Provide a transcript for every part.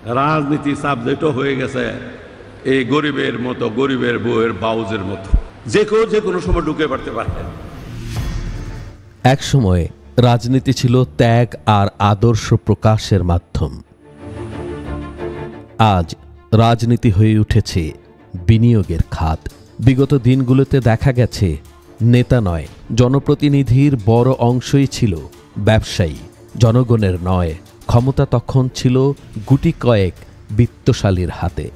রাজনীতি সাবজেক্টও হয়ে গেছে এই গরিবের মতো, গরিবের বউয়ের বাউজের মতো, যে কেউ যে কোনো সময় ঢুকে পড়তে পারে। এক সময় রাজনীতি ছিল ত্যাগ আর আদর্শ প্রকাশের মাধ্যম। আজ রাজনীতি হয়ে উঠেছে বিনিয়োগের খাত। বিগত দিনগুলোতে দেখা গেছে নেতা নয়, জনপ্রতিনিধির বড় অংশই ছিল ব্যবসায়ী, জনগণের নয়। ক্ষমতা তখন ছিল গুটি কয়েক বিত্তশালীর হাতে।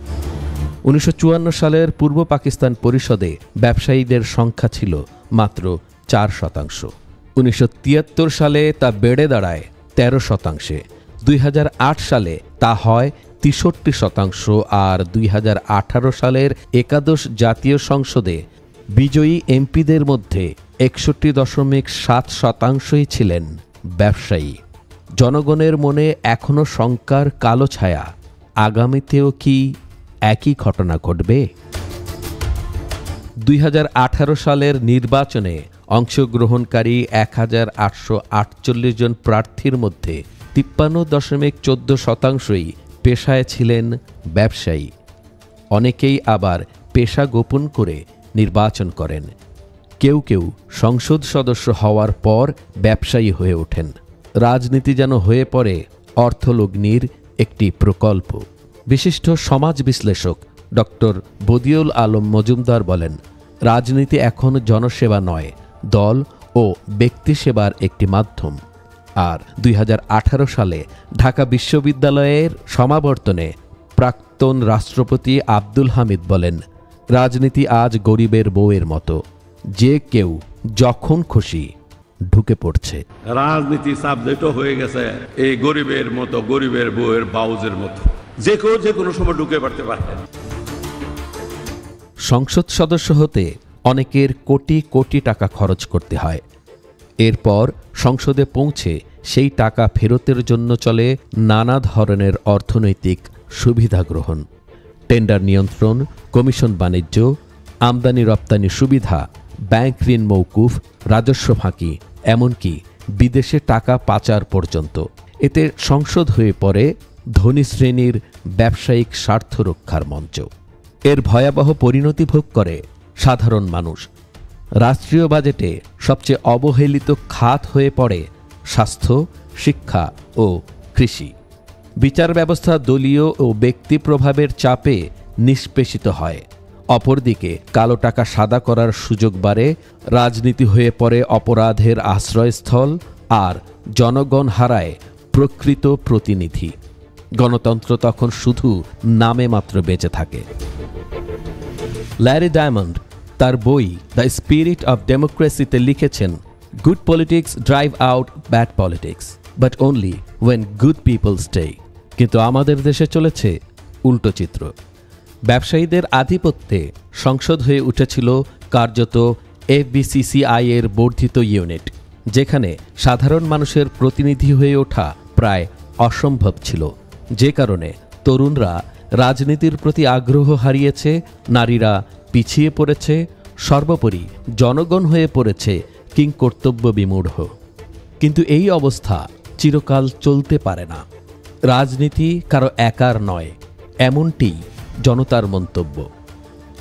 1954 সালের পূর্ব পাকিস্তান পরিষদে ব্যবসায়ীদের সংখ্যা ছিল মাত্র 4%। 1973 সালে তা বেড়ে দাঁড়ায় 13%। 2008 সালে তা হয় 63%। আর 2018 সালের একাদশ জাতীয় সংসদে বিজয়ী এমপিদের মধ্যে 61.7%ই ছিলেন ব্যবসায়ী। জনগণের মনে এখনো শঙ্কার কালো ছায়া। আগামীতেও কি একই ঘটনা ঘটবে? 2018 সালের নির্বাচনে অংশগ্রহণকারী 1848 জন প্রার্থীর মধ্যে 53.14%ই পেশায় ছিলেন ব্যবসায়ী। অনেকেই আবার পেশা গোপন করে নির্বাচন করেন। কেউ কেউ সংসদ সদস্য হওয়ার পর ব্যবসায়ী হয়ে ওঠেন। রাজনীতি যেন হয়ে পড়ে অর্থলগ্নির একটি প্রকল্প। বিশিষ্ট সমাজ বিশ্লেষক ডক্টর বদিউল আলম মজুমদার বলেন, রাজনীতি এখন জনসেবা নয়, দল ও ব্যক্তি সেবার একটি মাধ্যম। আর 2018 সালে ঢাকা বিশ্ববিদ্যালয়ের সমাবর্তনে প্রাক্তন রাষ্ট্রপতি আব্দুল হামিদ বলেন, রাজনীতি আজ গরিবের বউয়ের মতো, যে কেউ যখন খুশি ঢুকে পড়ছে। রাজনীতি সাবজেক্টও হয়ে গেছে এই গরিবের মতো, গরিবের বউয়ের বাউজের মতো, যে কেউ যে কোনো সময় ঢুকে পড়তে পারে। সংসদ সদস্য হতে অনেকের কোটি কোটি টাকা খরচ করতে হয়। এরপর সংসদে পৌঁছে সেই টাকা ফেরতের জন্য চলে নানা ধরনের অর্থনৈতিক সুবিধা গ্রহণ, টেন্ডার নিয়ন্ত্রণ, কমিশন বাণিজ্য, আমদানি রপ্তানি সুবিধা, ব্যাংক ঋণ মৌকুফ, রাজস্ব ফাঁকি, এমনকি বিদেশে টাকা পাচার পর্যন্ত। এতে সংসদ হয়ে পড়ে ধনী শ্রেণীর ব্যবসায়িক স্বার্থ রক্ষার মঞ্চ। এর ভয়াবহ পরিণতি ভোগ করে সাধারণ মানুষ। রাষ্ট্রীয় বাজেটে সবচেয়ে অবহেলিত খাত হয়ে পড়ে স্বাস্থ্য, শিক্ষা ও কৃষি। বিচার ব্যবস্থা দলীয় ও ব্যক্তি প্রভাবের চাপে নিষ্পেষিত হয়। অপরদিকে কালো টাকা সাদা করার সুযোগ বাড়ে, রাজনীতি হয়ে পড়ে অপরাধের আশ্রয়স্থল, আর জনগণ হারায় প্রকৃত প্রতিনিধি। গণতন্ত্র তখন শুধু নামে মাত্র বেঁচে থাকে। ল্যারি ডায়মন্ড তার বই দ্য স্পিরিট অব ডেমোক্রেসিতে লিখেছেন, good politics drive out bad politics, but only when good people stay. কিন্তু আমাদের দেশে চলেছে উল্টো চিত্র। ব্যবসায়ীদের আধিপত্যে সংসদ হয়ে উঠেছিল কার্যত এফবিসিসিআই এর বর্ধিত ইউনিট, যেখানে সাধারণ মানুষের প্রতিনিধি হয়ে ওঠা প্রায় অসম্ভব ছিল। যে কারণে তরুণরা রাজনীতির প্রতি আগ্রহ হারিয়েছে, নারীরা পিছিয়ে পড়েছে, সর্বোপরি জনগণ হয়ে পড়েছে কিংকর্তব্য বিমূঢ়। কিন্তু এই অবস্থা চিরকাল চলতে পারে না। রাজনীতি কারো একার নয়, এমনটি জনতার মন্তব্য।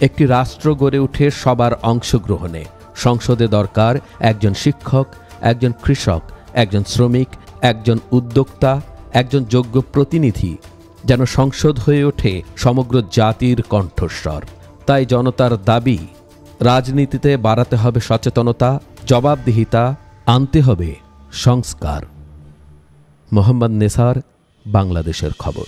একটি রাষ্ট্র গড়ে ওঠে সবার অংশগ্রহণে। সংসদে দরকার একজন শিক্ষক, একজন কৃষক, একজন শ্রমিক, একজন উদ্যোক্তা, একজন যোগ্য প্রতিনিধি, যেন সংসদ হয়ে ওঠে সমগ্র জাতির কণ্ঠস্বর। তাই জনতার দাবি, রাজনীতিতে বাড়াতে হবে সচেতনতা, জবাবদিহিতা, আনতে হবে সংস্কার। মোহাম্মদ নেসার, বাংলাদেশের খবর।